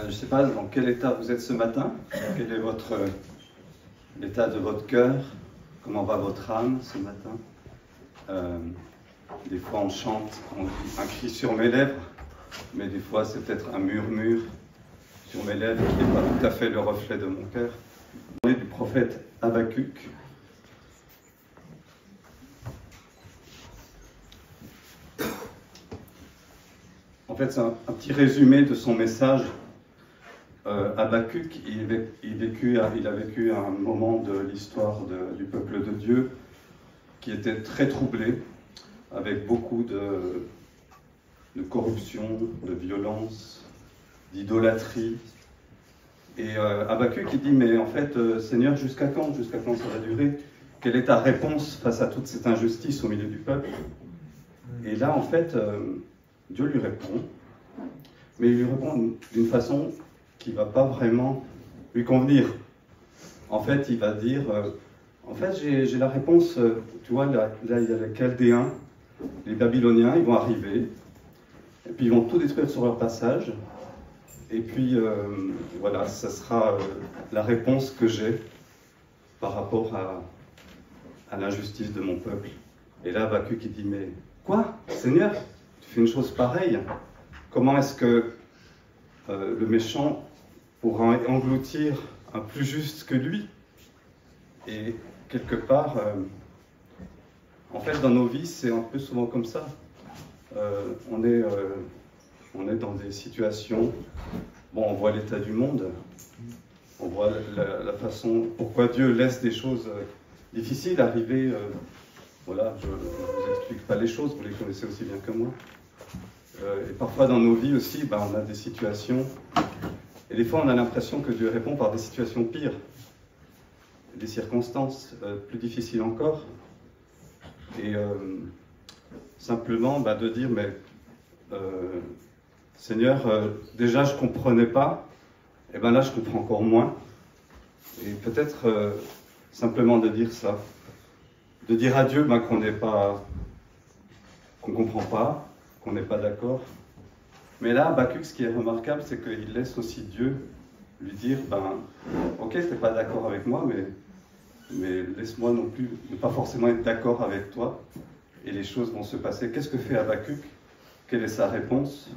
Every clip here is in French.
Je ne sais pas dans quel état vous êtes ce matin, quel est l'état de votre cœur, comment va votre âme ce matin. Des fois on chante, un cri sur mes lèvres, mais des fois c'est peut-être un murmure sur mes lèvres qui n'est pas tout à fait le reflet de mon cœur. On est du prophète Habakkuk. En fait, c'est un petit résumé de son message. Habakkuk, il a vécu un moment de l'histoire du peuple de Dieu qui était très troublé, avec beaucoup de corruption, de violence, d'idolâtrie. Et Habakkuk, il dit, mais en fait, Seigneur, jusqu'à quand ça va durer? Quelle est ta réponse face à toute cette injustice au milieu du peuple? Et là, en fait, Dieu lui répond, mais il lui répond d'une façon qui ne va pas vraiment lui convenir. En fait, il va dire, en fait, j'ai la réponse, tu vois, là, il y a les Chaldéens, les Babyloniens, ils vont arriver, et puis ils vont tout détruire sur leur passage, et puis, voilà, ça sera la réponse que j'ai par rapport à l'injustice de mon peuple. Et là, Habakkuk, il dit, mais quoi, Seigneur, tu fais une chose pareille? Comment est-ce que le méchant pourra engloutir un plus juste que lui? Et quelque part, en fait, dans nos vies, c'est un peu souvent comme ça. On est dans des situations, bon, on voit l'état du monde, on voit la façon, pourquoi Dieu laisse des choses difficiles arriver. Voilà, je ne vous explique pas les choses, vous les connaissez aussi bien que moi. Et parfois dans nos vies aussi, on a des situations, et des fois on a l'impression que Dieu répond par des situations pires, des circonstances plus difficiles encore, et simplement de dire, mais Seigneur, déjà je ne comprenais pas, et là je comprends encore moins, et peut-être simplement de dire ça, de dire à Dieu qu'on ne comprend pas, qu'on n'est pas d'accord. Mais là, Habakkuk, ce qui est remarquable, c'est qu'il laisse aussi Dieu lui dire, ok, tu n'es pas d'accord avec moi, mais laisse-moi non plus ne pas forcément être d'accord avec toi, et les choses vont se passer. Qu'est-ce que fait Habakkuk? Quelle est sa réponse?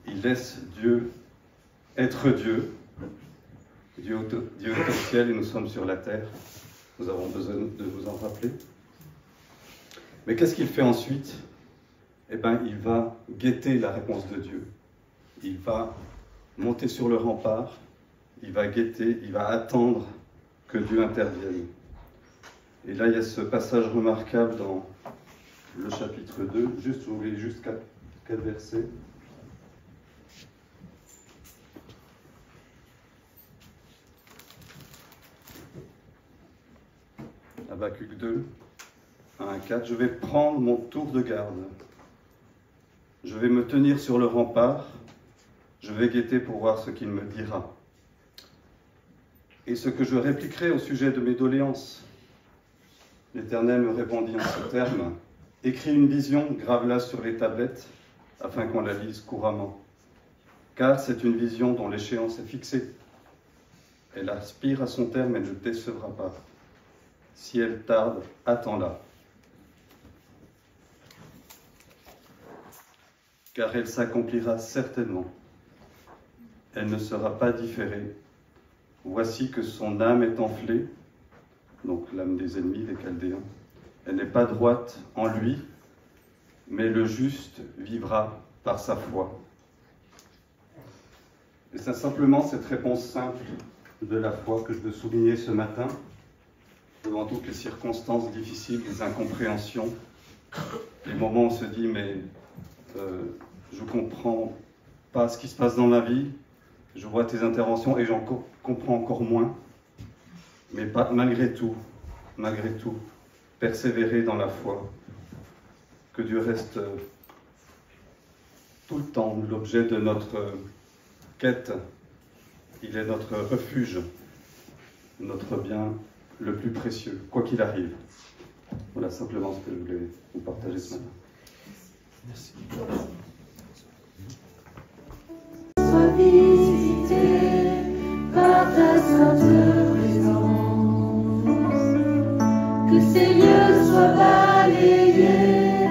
Il laisse Dieu être Dieu. Dieu est au ciel et nous sommes sur la terre. Nous avons besoin de nous en rappeler. Mais qu'est-ce qu'il fait ensuite? Il va guetter la réponse de Dieu. Il va monter sur le rempart, il va guetter, il va attendre que Dieu intervienne. Et là, il y a ce passage remarquable dans le chapitre 2, vous voulez juste 4 versets. Habakkuk 2, 1,4, je vais prendre mon tour de garde. Je vais me tenir sur le rempart. Je vais guetter pour voir ce qu'il me dira. Et ce que je répliquerai au sujet de mes doléances. L'Éternel me répondit en ces termes. Écris une vision, grave-la sur les tablettes, afin qu'on la lise couramment. Car c'est une vision dont l'échéance est fixée. Elle aspire à son terme et ne décevra pas. Si elle tarde, attends-la. Car elle s'accomplira certainement. Elle ne sera pas différée. Voici que son âme est enflée, donc l'âme des ennemis, des Chaldéens. Elle n'est pas droite en lui, mais le juste vivra par sa foi. Et c'est simplement cette réponse simple de la foi que je veux souligner ce matin, devant toutes les circonstances difficiles, les incompréhensions, les moments où on se dit mais je ne comprends pas ce qui se passe dans ma vie, je vois tes interventions et j'en comprends encore moins, mais malgré tout, persévérer dans la foi, que Dieu reste tout le temps l'objet de notre quête. Il est notre refuge, notre bien le plus précieux, quoi qu'il arrive. Voilà simplement ce que je voulais vous partager ce matin. Merci. Sois visité par ta sainte présence, que ces lieux soient balayés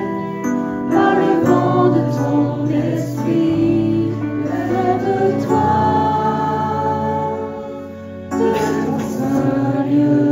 par le vent de ton esprit, près de toi, de ton saint lieu.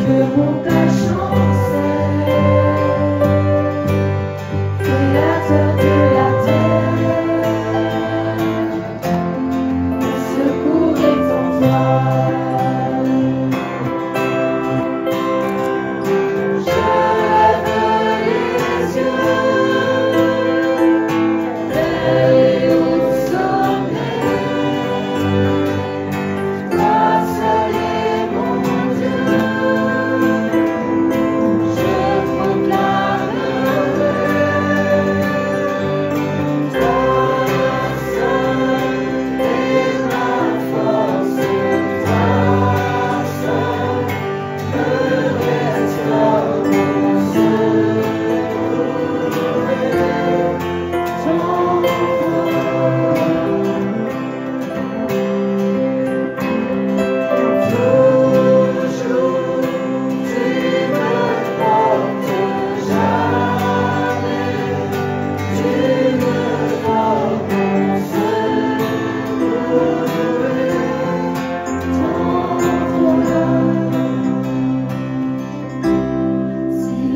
Que mon cœur chancelle,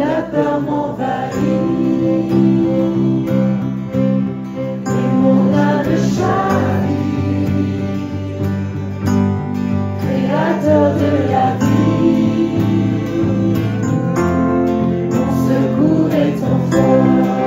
la peur m'envahit et mon âme chavire. Créateur de la vie, mon secours est en toi.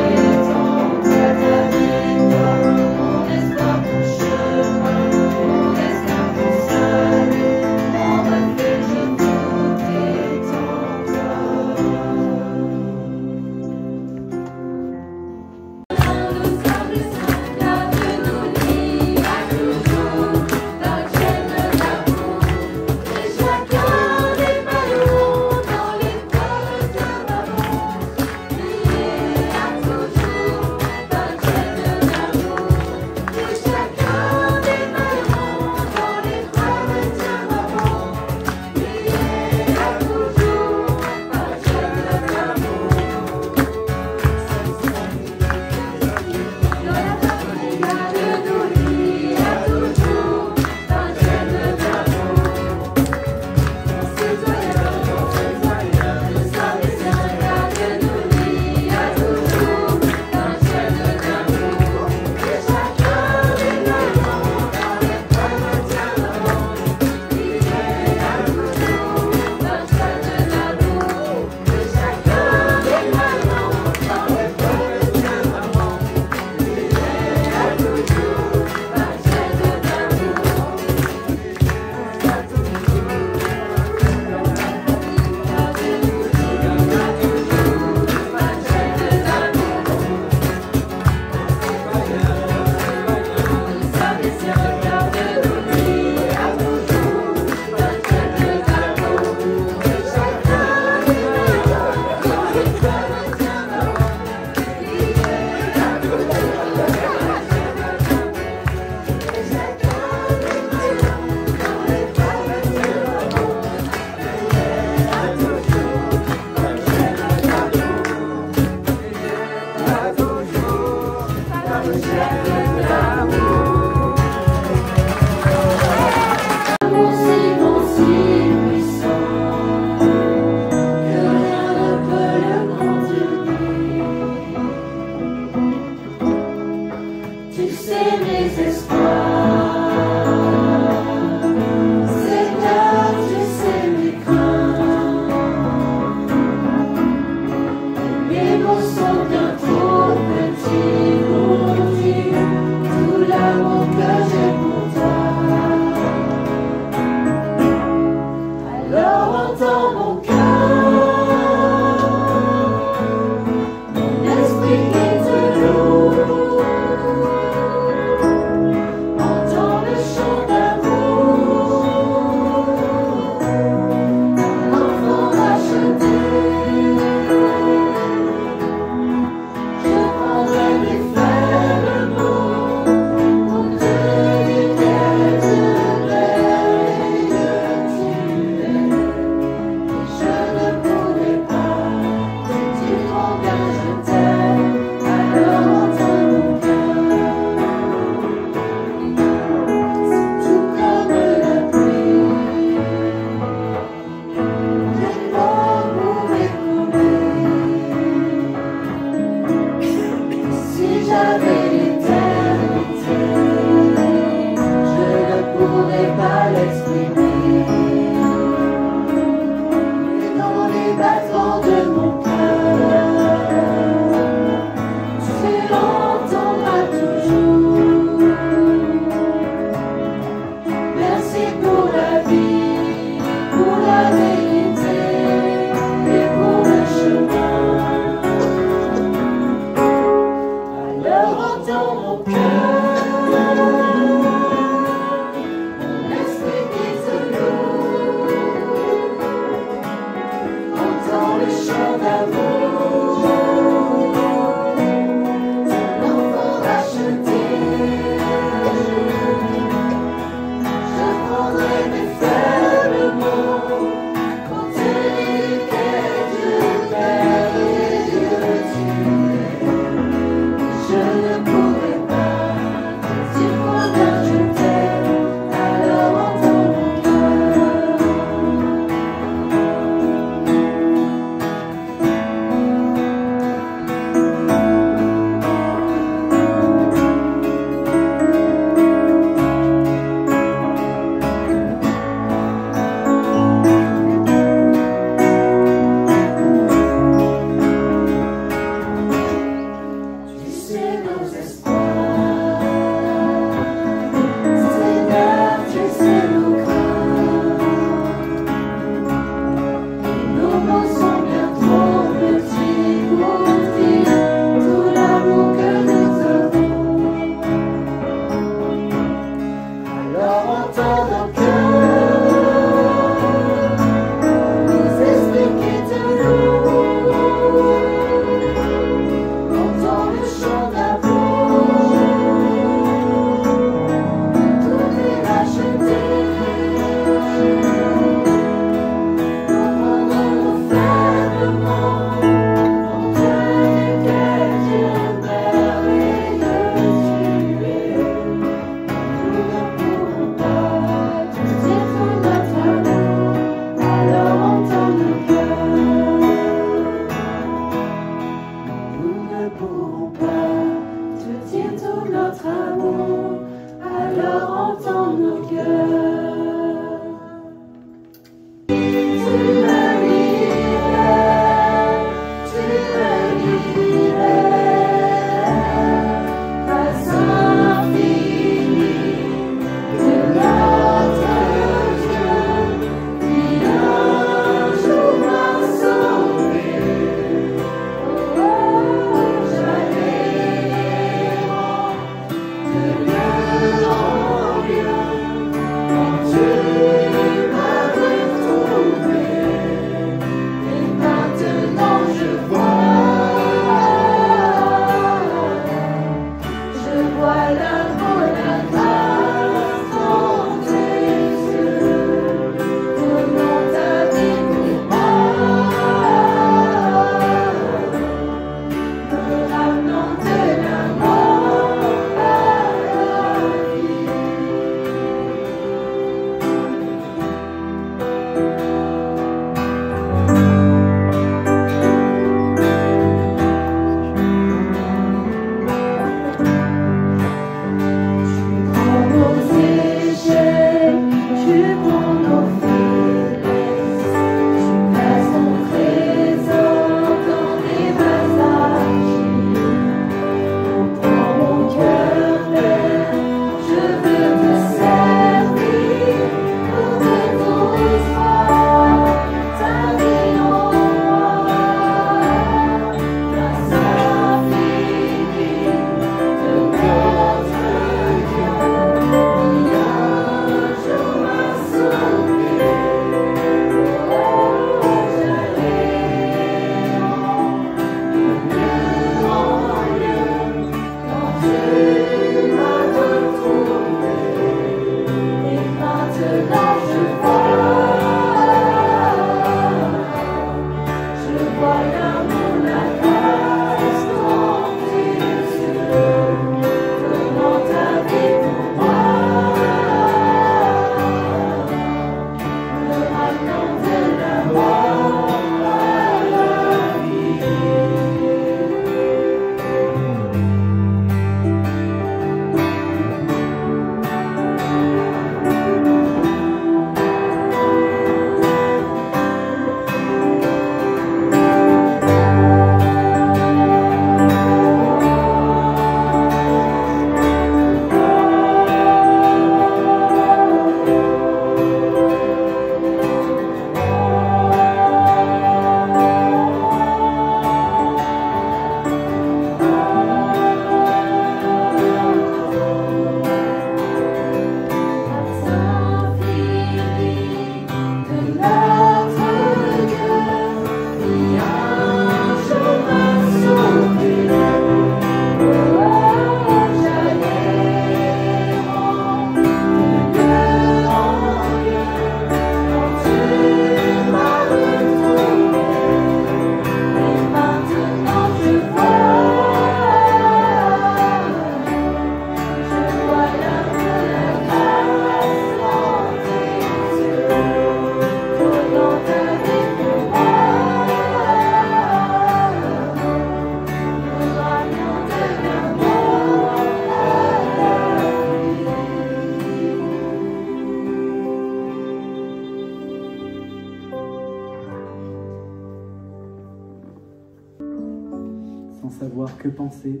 sans savoir que penser,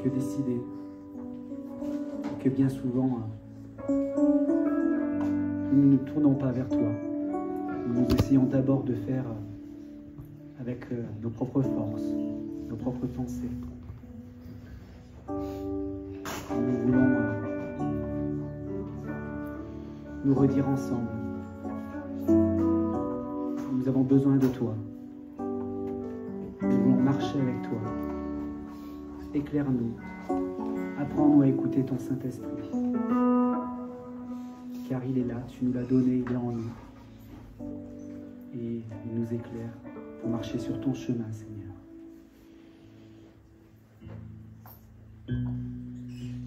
que décider, et que bien souvent, nous ne nous tournons pas vers toi. Nous essayons d'abord de faire avec nos propres forces, nos propres pensées. Nous voulons nous redire ensemble. Nous avons besoin de toi. Nous voulons marcher avec toi. Éclaire-nous. Apprends-nous à écouter ton Saint-Esprit. Car il est là, tu nous l'as donné, il est en nous. Et il nous éclaire pour marcher sur ton chemin, Seigneur.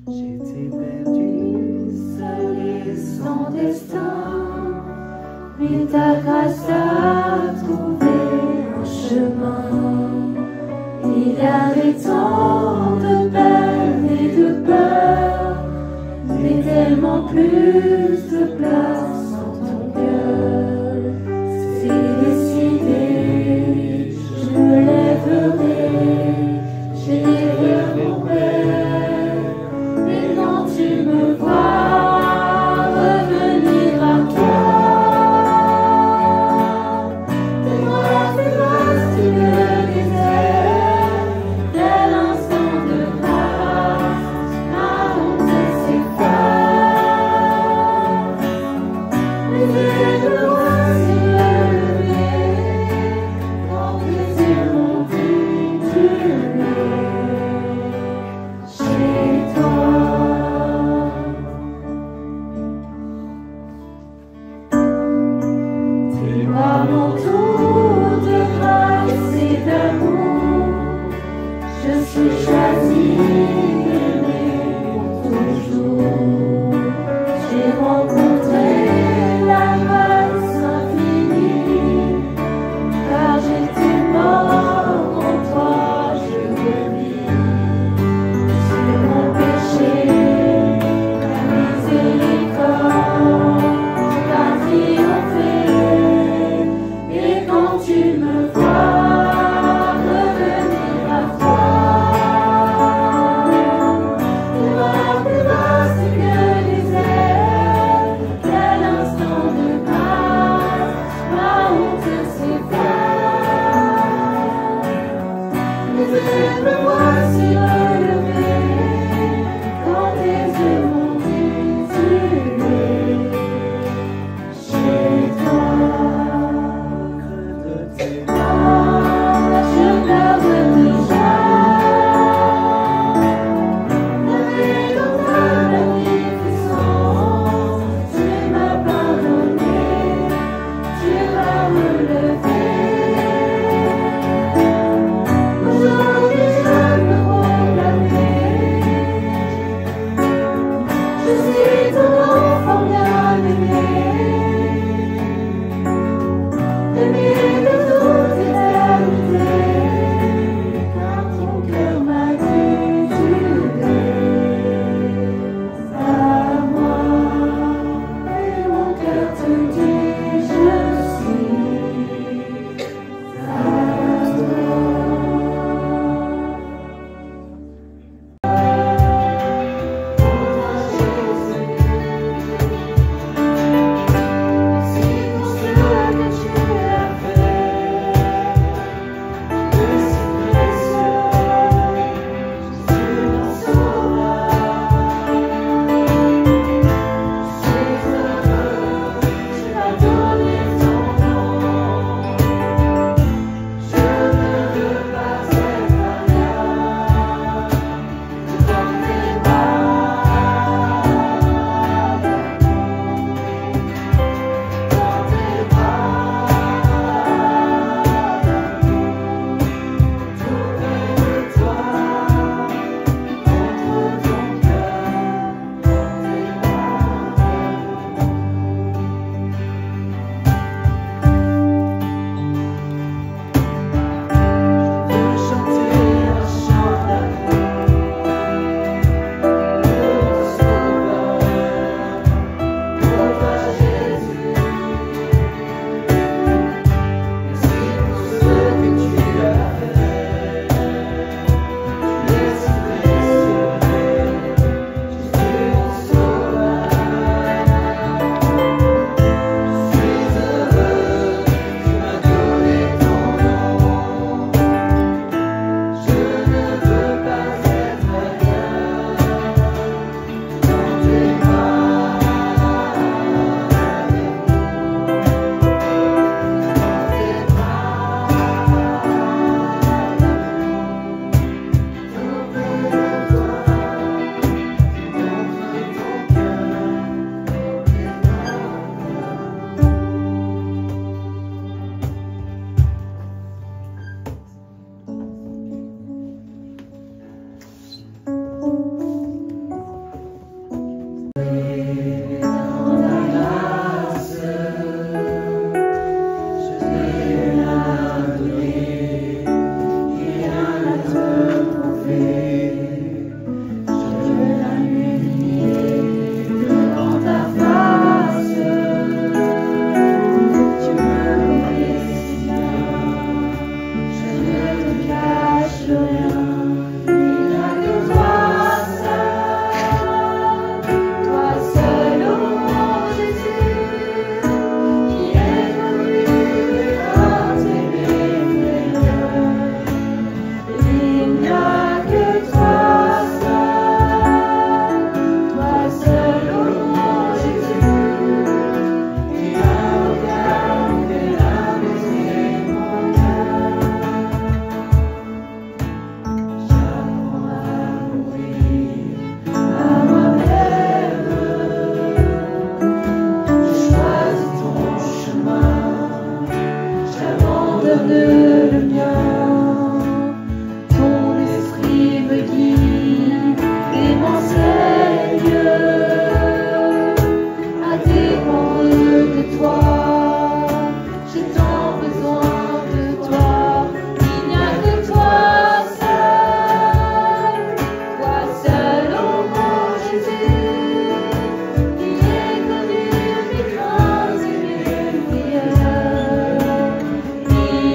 J'étais perdu, seul et sans destin, mais ta grâce a trouvé un chemin. Il y avait tant de peine et de peur, mais tellement plus de place en ton cœur. C'est décidé, je me lèverai, j'irai mon Père. Et quand tu me vois revenir à toi, tes bras vaste que le désert, tel instant de grâce, ma honte s'efface.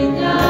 Il n'y a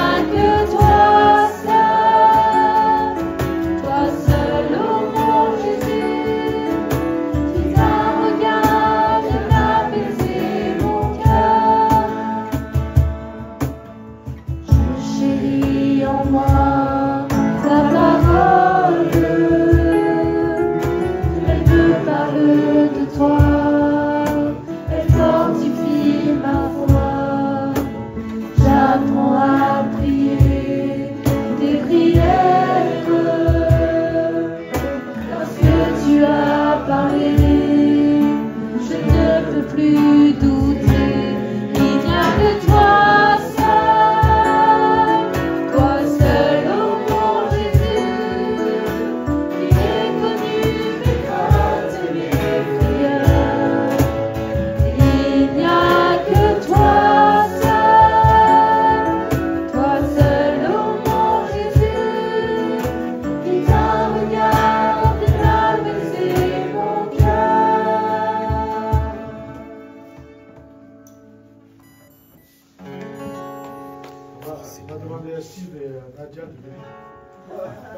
On va demander à Steve et à Nadia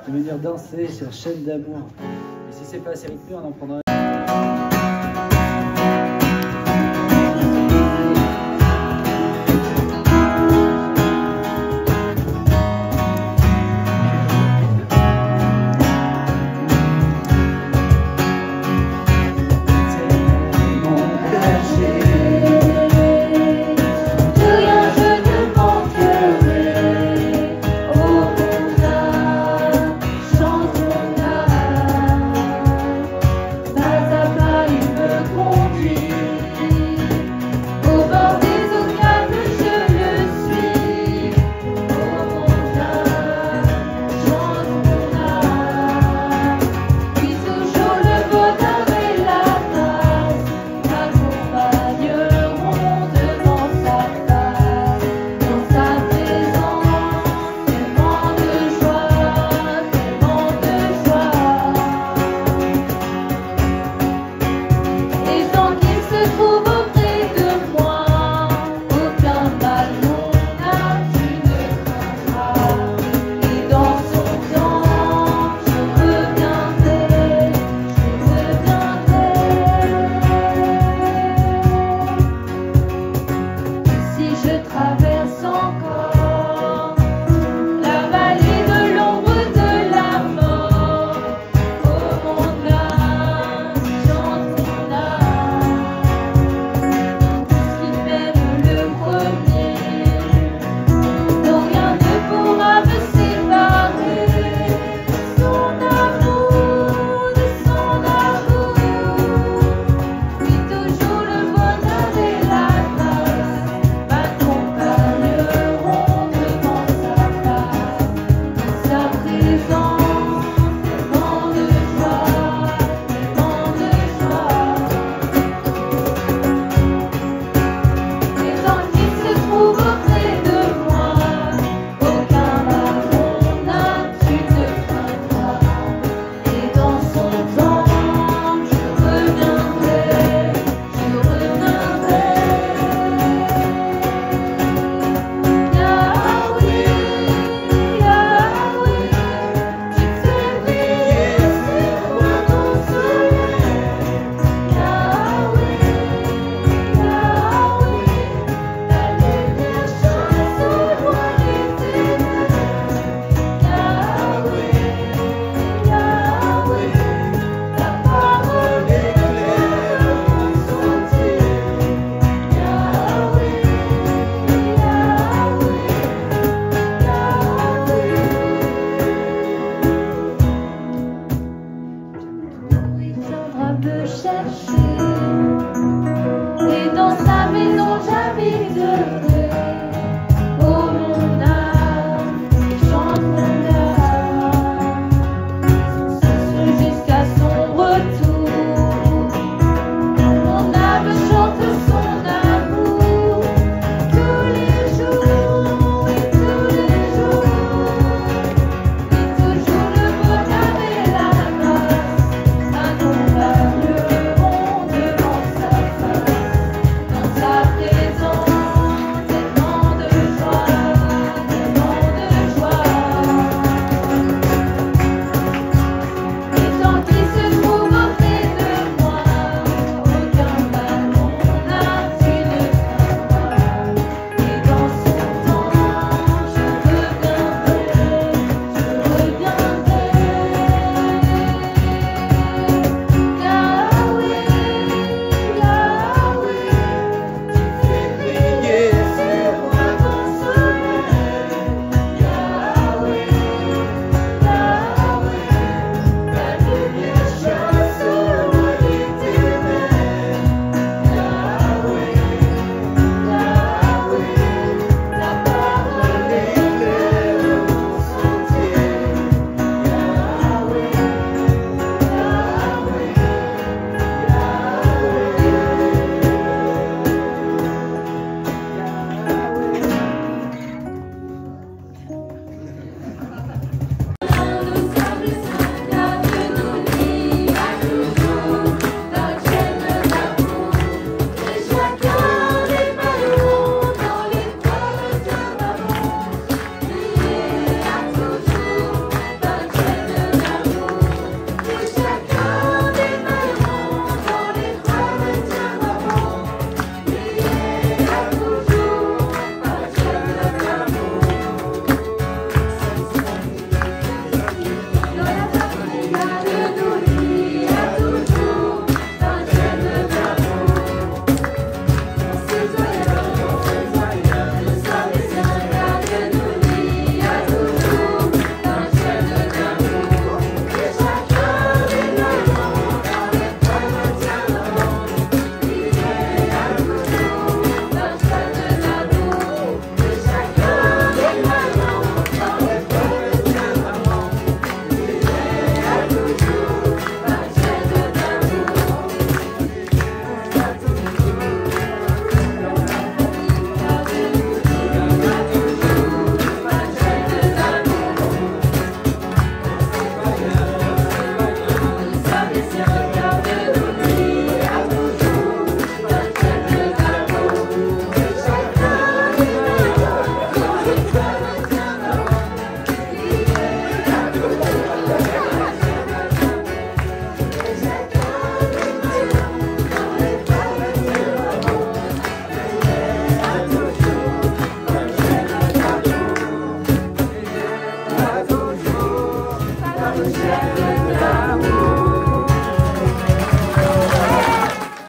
de venir danser sur la chaîne d'amour. Et si c'est pas assez rythmé, on en prendra. Si je traverse